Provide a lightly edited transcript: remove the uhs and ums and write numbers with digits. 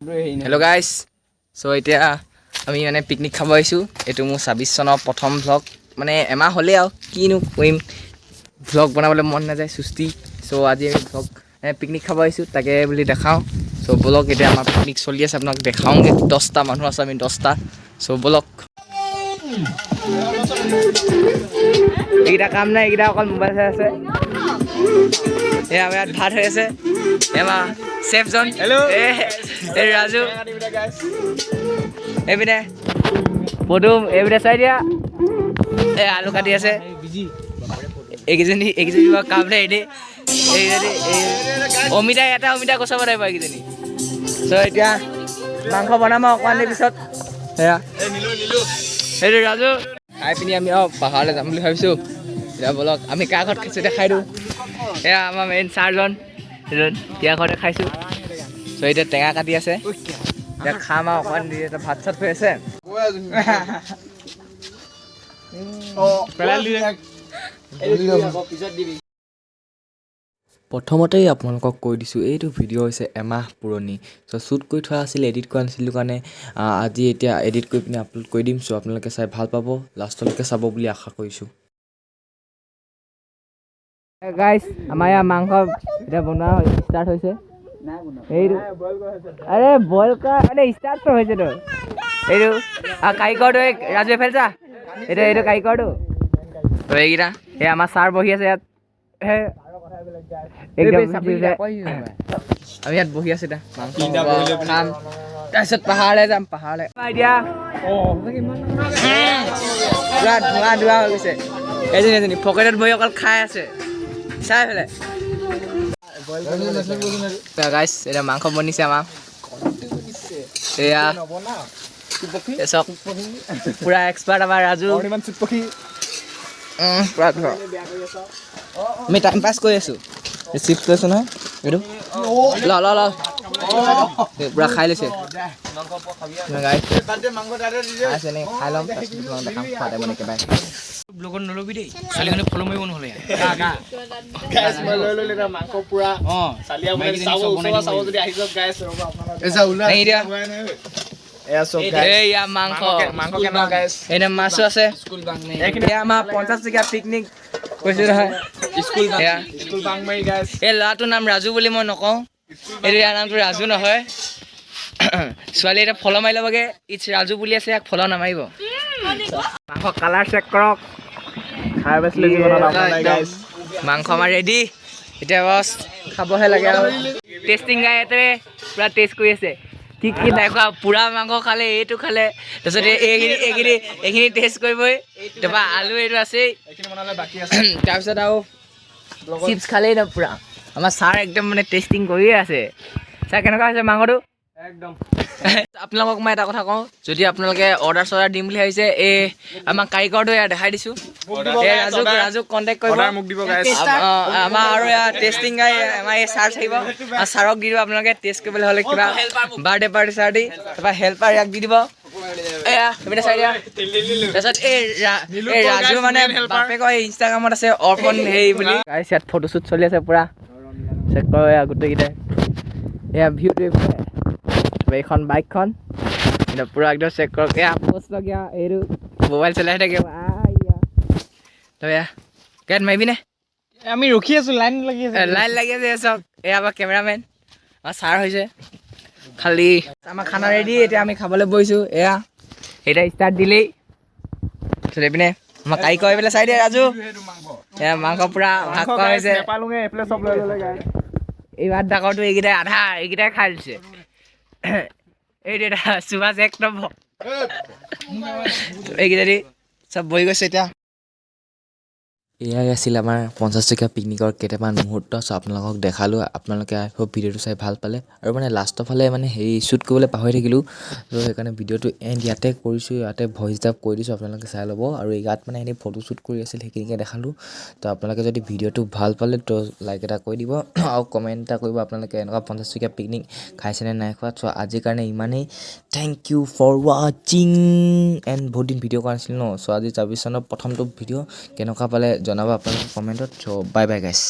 Hello guys, so এতিয়া আমি মানে পিকনিক খাব আহিছো। এটো মোৰ 26 চনৰ প্ৰথম vlog মানে এমাহ হলে আৰু কিনো কইম vlog বনাবলৈ মন না যায় সুস্তি। সো আজি আমি vlog পিকনিক খাব আহিছো তাকে বুলি দেখাও। সো ব্লগ এতিয়া আমাৰ পিকনিক চলি আছে আপোনাক দেখাওঁগে। 10টা মানুহ আছে আমি 10টা। সো ব্লগ এইটা কাম নাই, এইটা অকল মোবাইল চাই আছে। এয়া আমাৰ ইয়াত ভাত হৈ আছে। এমা Chef John, hello. Hey Raju. Hey bine. Podum, hey bine sai dia. Hey alu kati ase. Ekijani ba kaam nai ide. Omita kosa barai ba ekijani. So etia mangkho banama okwane bisot. Heya. Hey Raju. Hai pini ami pahale jam boli bhabisu. Etia bolok ami ka ghot khaisu dekhai du. Heya amar main sarjon. Tia ঘরে খাইছো। So এটা টেঙা কাটি আছে। এটা খাম আৰু অকমান দি এটা ভাত চাত হৈ আছে। প্ৰথমতেই আপোনালোকক কৈ দিছোঁ এইটো ভিডিঅ' হৈছে এমাহ পুৰণি। চ' শ্বুট কৰি থোৱা আছিল, এডিট কৰা নাছিলোঁ কাৰণে আজি এতিয়া এডিট কৰি পিনে আপলোড কৰি দিম। চ' আপোনালোকে চাই ভাল পাব, লাষ্টলৈকে চাব বুলি আশা কৰিছোঁ। গাইস আমাৰ ইয়াৰ মাংস এটা বনোৱা ষ্টাৰ্ট হৈছে। আৰে বইল কৰা মানে ষ্টাৰ্ট হৈছে তো এইটো কাৰিকৰটো ৰাজু এফেলছা এইটো কাৰিকৰটো তো এইকেইটা এই আমাৰ ছাৰ বহি আছে ইয়াত। আমি ইয়াত বহি আছো এতিয়া মাংস খাম, তাৰপিছত পাহাৰলৈ যাম। পাহাৰলৈ এতিয়া পুৰা ধোঁৱা ধোঁৱা হৈ গৈছে। এজনী পকেটত বহি অকল খাই আছে চাই পেলাই। গাইস এটা মাংস বনিছে আমাৰ। এয়া চক পুৰা এক্সপাৰ্ট আমাৰ ৰাজু। আমি টাইম পাছ কৰি আছো। চিপছ লৈছো নহয় এইটো ল ল ল পুৰা খাই লৈছে। খাই ল'ম দেখাম খোৱাতে মানে একেবাৰে ব্লগত নলবি দেই, ছোৱালীজনী ফলো মাৰিব নহ'লে। গাইস মই লৈ ললে এটা মাংস পুৰা চালিয়া বনাই চাও চাও যদি আহি যাওক গাইস ৰবা আপোনালোক এসা উলা নাই দিয়া এয়া সব গাইস এয়া মাংস কেনে গাইস এনে মাছও আছে। এইখিনি আমাৰ 50 টকা পিকনিক কৈছে নহয় স্কুল বাং মাৰি গাইস। এই ল'ৰাটোৰ নাম ৰাজু বুলি মই নকওঁ, এই নামটো ৰাজু নহয়। ছোৱালী এটা ফলো মাৰি ল'বগে, ইটছ ৰাজু বুলি আছে, ইয়াক ফলো নামাৰিব। মাংস কালাৰ চেক কৰক। খাই পাইছিলে জীৱনত আপোনালোকে গাইস। মাংস আমাৰ ৰেডি, এতিয়া বস খাবহে লাগে আৰু। টেষ্টিং গাই এতে পুৰা টেষ্ট কৰি আছে কি কি নাই খোৱা। পুৰা মাংস খালে, এইটো খালে, তাৰপিছত এইখিনি টেষ্ট কৰিবই। তাৰপৰা আলু এইটো আছেই, তাৰপিছত আৰু চিপছ খালেই ন পুৰা। আমাৰ ছাৰ একদম মানে টেষ্টিং কৰিয়ে আছে। ছাৰ কেনেকুৱা হৈছে মাংসটো? একদম আপোনালোকক মই এটা কথা কওঁ, যদি আপোনালোকে অৰ্ডাৰ দিম বুলি ভাবিছে এই আমাৰ কাৰিকৰটো এয়া দেখাই দিছোঁ। ৰাজুক কণ্টেক্ট কৰিব আমাৰ আৰু টেষ্টিং গাই আমাৰ এই ছাৰ থাকিব। ছাৰক দি দিব আপোনালোকে টেষ্ট কৰিবলৈ হ'লে কিবা বাৰ্থডে পাৰ্টি চাৰ্টি তাৰপৰা হেল্পাৰ ইয়াক দি দিব। এয়া সেইপিনে চাই দিয়া। তাৰপিছত এই ৰাজু মানে বাপেকৰ ইনষ্টাগ্ৰামত আছে অৰ্পণ হেৰি বুলি। ইয়াত ফটোশ্বুট চলি আছে পুৰা চেক কৰোঁ এয়া গোটেইকেইটাই। এয়া ভিউটো এইখন বাইকখন এতিয়া পুৰা একদম চেক কৰক। এয়া পোষ্ট লগীয়া এইটো মোবাইল চলাই থাকে। কেট মাৰিবিনে? আমি ৰখি আছো, লাইন লাগি আছে চক। এয়া আমাৰ কেমেৰামেন আমাৰ ছাৰ হৈছে খালি। আমাৰ খানা ৰেডি, এতিয়া আমি খাবলৈ বহিছোঁ। এয়া এতিয়া ষ্টাৰ্ট দিলেই এইপিনে আমাৰ কাৰিকৰ এইফালে চাই দিয়ে ৰাজু। এয়া মাংস পুৰা ভাগ কৰা হৈছে। এই ভাত ডাকৰটো এইকেইটাই আধা এইকেইটাই খাই দিছে। এইটো এটা চুভাষ এক নম্বৰ এইকেইটা দি চব বহি গৈছে এতিয়া। এয়াই আছিল আমাৰ 50 টকীয়া পিকনিকৰ কেইটামান মুহূৰ্ত। চ' আপোনালোকক দেখালোঁ, আপোনালোকে আই হোপ ভিডিঅ'টো চাই ভাল পালে। আৰু মানে লাষ্টৰ ফালে মানে হেৰি শ্বুট কৰিবলৈ পাহৰি থাকিলোঁ, ত' সেইকাৰণে ভিডিঅ'টো এণ্ড ইয়াতে কৰিছোঁ, ইয়াতে ভইচ ডাব কৰি দিছোঁ, আপোনালোকে চাই ল'ব। আৰু ইয়াত মানে এনেই ফটো শ্বুট কৰি আছিল সেইখিনিকে দেখালোঁ। তো আপোনালোকে যদি ভিডিঅ'টো ভাল পালে তো লাইক এটা কৰি দিব আৰু কমেণ্ট এটা কৰিব আপোনালোকে এনেকুৱা 50 টকীয়া পিকনিক খাইছেনে নাই খোৱা। চ' আজিৰ কাৰণে ইমানেই। থেংক ইউ ফৰ ৱাচিং এণ্ড বহুত দিন ভিডিঅ' কৰা নাছিলোঁ ন। চ' আজি 24 চনৰ প্ৰথমটো ভিডিঅ' কেনেকুৱা পালে জনাব আপোনালোকে কমেণ্টত। চ' বাই বাই গাইছ।